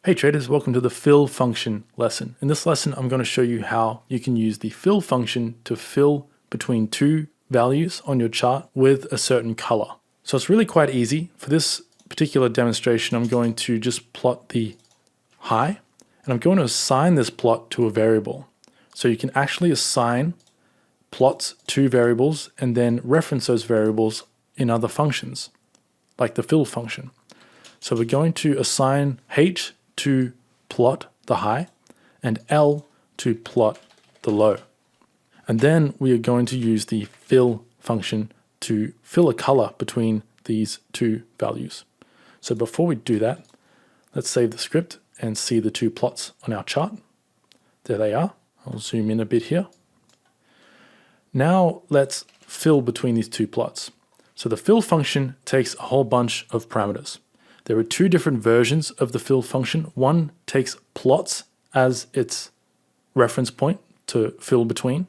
Hey traders, welcome to the fill function lesson. In this lesson, I'm going to show you how you can use the fill function to fill between two values on your chart with a certain color. So it's really quite easy. For this particular demonstration, I'm going to just plot the high, and I'm going to assign this plot to a variable. So you can actually assign plots to variables and then reference those variables in other functions, like the fill function. So we're going to assign H to plot the high and L to plot the low. And then we are going to use the fill function to fill a color between these two values. So before we do that, let's save the script and see the two plots on our chart. There they are. I'll zoom in a bit here. Now let's fill between these two plots. So the fill function takes a whole bunch of parameters. There are two different versions of the fill function. One takes plots as its reference point to fill between.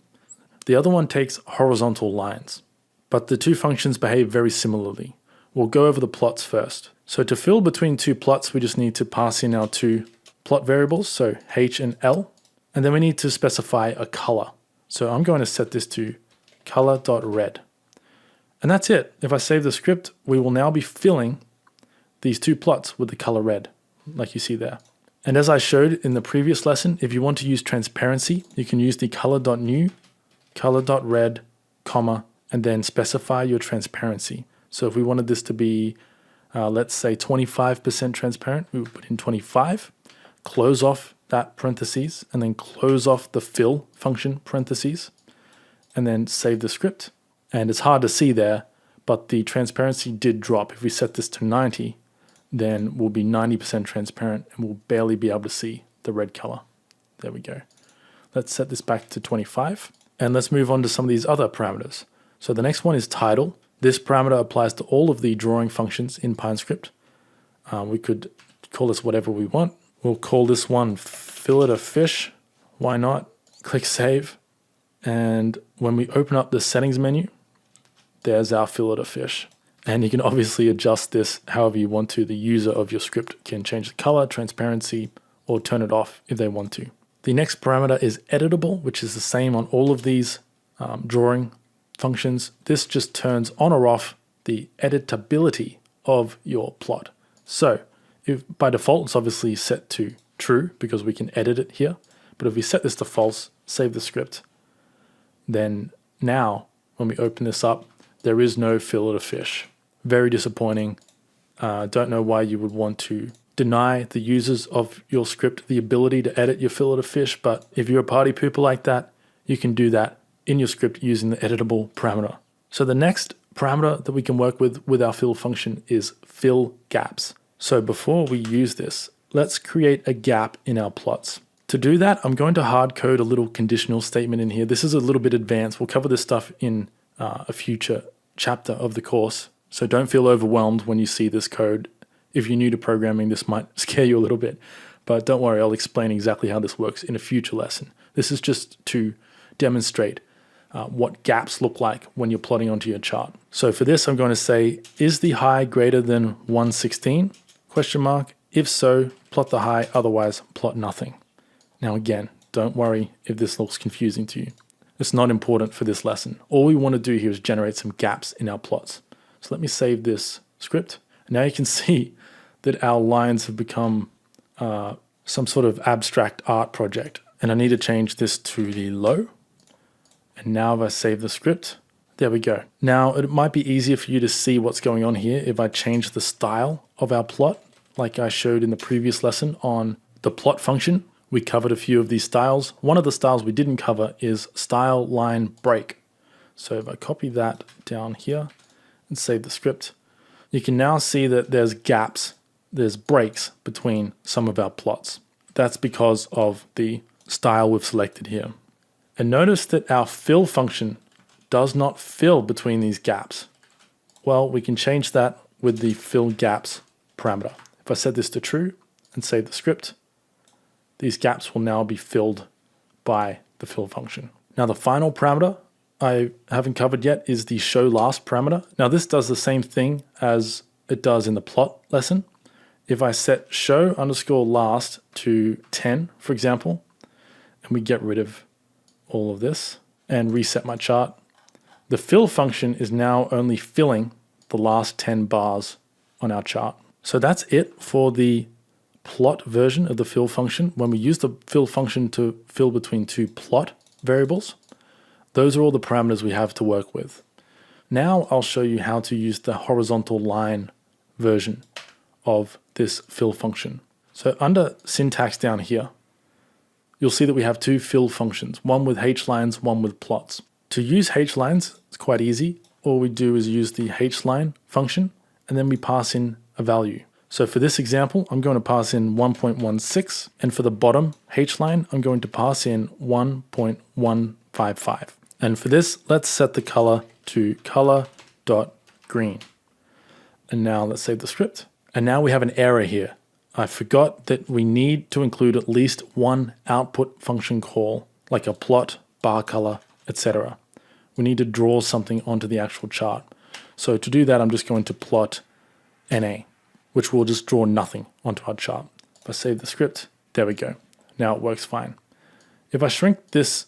The other one takes horizontal lines. But the two functions behave very similarly. We'll go over the plots first. So to fill between two plots, we just need to pass in our two plot variables, so H and L. And then we need to specify a color. So I'm going to set this to color.red. And that's it. If I save the script, we will now be filling these two plots with the color red, like you see there. And as I showed in the previous lesson, if you want to use transparency, you can use the color.new, color.red, comma, and then specify your transparency. So if we wanted this to be, let's say 25% transparent, we would put in 25, close off that parentheses, and then close off the fill function parentheses, and then save the script. And it's hard to see there, but the transparency did drop. If we set this to 90, then we'll be 90% transparent and we'll barely be able to see the red color. There we go. Let's set this back to 25 and let's move on to some of these other parameters. So the next one is title. This parameter applies to all of the drawing functions in PineScript. We could call this whatever we want. We'll call this one fillet of fish. Why not? Click save. And when we open up the settings menu, there's our fillet of fish. And you can obviously adjust this however you want to. The user of your script can change the color, transparency, or turn it off if they want to. The next parameter is editable, which is the same on all of these drawing functions. This just turns on or off the editability of your plot. So if by default, it's obviously set to true because we can edit it here. But if we set this to false, save the script, then now when we open this up, there is no fillet of fish. Very disappointing. Don't know why you would want to deny the users of your script the ability to edit your fillet of fish, but if you're a party pooper like that, you can do that in your script using the editable parameter. So the next parameter that we can work with our fill function is fill gaps. So before we use this, let's create a gap in our plots. To do that, I'm going to hard code a little conditional statement in here. This is a little bit advanced. We'll cover this stuff in a future chapter of the course. So don't feel overwhelmed when you see this code. If you're new to programming, this might scare you a little bit, but don't worry, I'll explain exactly how this works in a future lesson. This is just to demonstrate what gaps look like when you're plotting onto your chart. So for this, I'm going to say, is the high greater than 116? Question mark. If so, plot the high, otherwise plot nothing. Now again, don't worry if this looks confusing to you. It's not important for this lesson. All we want to do here is generate some gaps in our plots. So let me save this script. Now you can see that our lines have become some sort of abstract art project. And I need to change this to the low. And now if I save the script, there we go. Now it might be easier for you to see what's going on here if I change the style of our plot, like I showed in the previous lesson on the plot function. We covered a few of these styles. One of the styles we didn't cover is style line break. So if I copy that down here and save the script, you can now see that there's gaps, there's breaks between some of our plots. That's because of the style we've selected here. And notice that our fill function does not fill between these gaps. Well, we can change that with the fill gaps parameter. If I set this to true and save the script, these gaps will now be filled by the fill function. Now the final parameter I haven't covered yet is the show last parameter. Now this does the same thing as it does in the plot lesson. if I set show underscore last to 10, for example, and we get rid of all of this and reset my chart, the fill function is now only filling the last 10 bars on our chart. So that's it for the plot version of the fill function. When we use the fill function to fill between two plot variables, those are all the parameters we have to work with. Now I'll show you how to use the horizontal line version of this fill function. So under syntax down here, you'll see that we have two fill functions, one with h-lines, one with plots. To use h-lines, it's quite easy. All we do is use the h-line function, and then we pass in a value. So for this example, I'm going to pass in 1.16, and for the bottom h-line, I'm going to pass in 1.155. And for this, let's set the color to color.green. And now let's save the script. And now we have an error here. I forgot that we need to include at least one output function call, like a plot, bar color, etc. We need to draw something onto the actual chart. So to do that, I'm just going to plot NA, which will just draw nothing onto our chart. If I save the script, there we go. Now it works fine. If I shrink this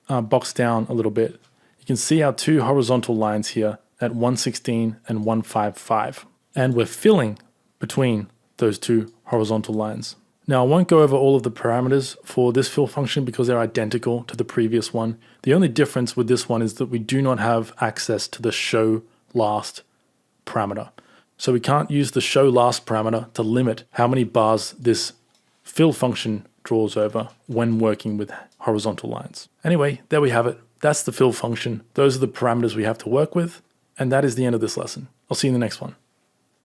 box down a little bit, you can see our two horizontal lines here at 116 and 155. And we're filling between those two horizontal lines. Now I won't go over all of the parameters for this fill function because they're identical to the previous one. The only difference with this one is that we do not have access to the show last parameter. So we can't use the show last parameter to limit how many bars this fill function draws over when working with horizontal lines. Anyway, there we have it. That's the fill function. Those are the parameters we have to work with. And that is the end of this lesson. I'll see you in the next one.